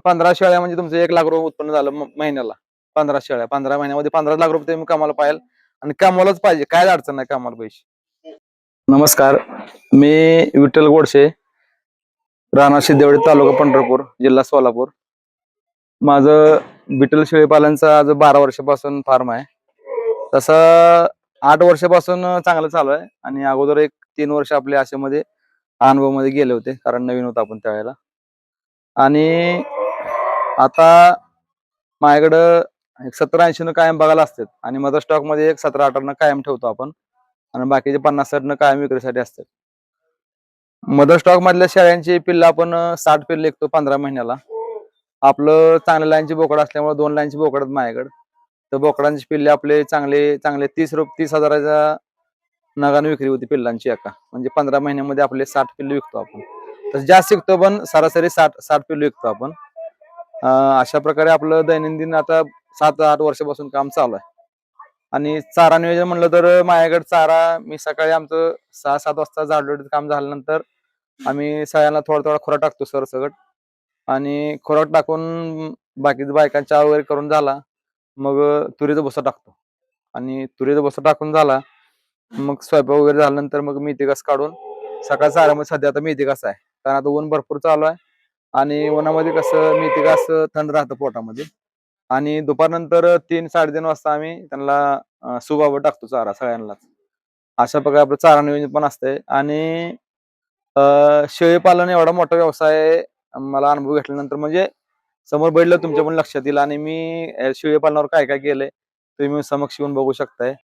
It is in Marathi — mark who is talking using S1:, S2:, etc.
S1: 15 शेळ्या म्हणजे तुमचं 1 लाख रुपये उत्पन्न झालं महिन्याला. 15 शेळ्या 15 महिन्यामध्ये 15 लाख रुपये तुम्ही कमाला पाहिजे आणि कमवायलाच पाहिजे. काय अडचण नाही कमवायला पैसे. नमस्कार, मी विठ्ठल गोडसे, राहणार सिद्धेवाडी, तालुका पंढरपूर, जिल्हा सोलापूर. माझं विठ्ठल शेळीपालनचं आज 12 वर्षापासून फार्म आहे. तसं 8 वर्षापासून चांगलं चालू आहे आणि अगोदर एक 3 वर्ष आपले अशामध्ये अनुभवामध्ये गेले होते, कारण नवीन होतो आपण त्यावेळेला. आणि आता माझ्याकडं 70-80 कायम बघायला असतात आणि मदर स्टॉक मध्ये एक 17-18 कायम ठेवतो आपण आणि बाकीचे 50-60 कायम विक्रीसाठी असतात. मदर स्टॉक मधल्या शेळ्यांची पिल्लं आपण 60 पिल्लं विकतो 15 महिन्याला. आपलं चांगल्या लाईनची बोकड असल्यामुळे 2 लाईनची बोकड आहेत माझ्याकडे. तर बोकडांची पिल्ले आपले चांगले चांगले 30,000च्या नगाने विक्री होती पिल्लांची एका. म्हणजे 15 महिन्यामध्ये आपले 60 पिल्ले विकतो आपण. तर जास्त विकतो पण सरासरी 60 पिल्ले विकतो आपण. अशा प्रकारे आपलं दैनंदिन आता 7-8 वर्षापासून काम चालू आहे. आणि चारा नियोजन म्हणलं तर माझ्याकडे चारा मी सकाळी आमचं 6-7 वाजता झाडलोटीचं काम झाल्यानंतर आम्ही सगळ्यांना थोडा खुराक टाकतो सरसकट आणि खुराक टाकून बाकीच्या बायकांचा चहा वगैरे करून झाला मग तुरीचा भुसा टाकतो आणि तुरीचा भुसा टाकून झाला मग स्वयंपाक वगैरे झाल्यानंतर मग मेथी घास काढून सकाळ चारामध्ये सध्या आता मेथी घास आहे कारण आता ऊन भरपूर चालू आहे आणि उन्हामध्ये कसं मेथी घास थंड राहतं पोटामध्ये. आणि दुपारनंतर 3-3:30 वाजता आम्ही त्यांना सुबाबत टाकतो चारा सगळ्यांनाच. अशा प्रकारे आपलं चारा नियोजन पण असतंय. आणि शेळी पालन एवढा मोठा व्यवसाय आहे, मला अनुभव घेतल्यानंतर म्हणजे समोर बैठलं तुमच्या पण लक्षात येईल आणि मी शेळी पालनावर काय काय केलंय तुम्ही समक्ष येऊन बघू शकताय.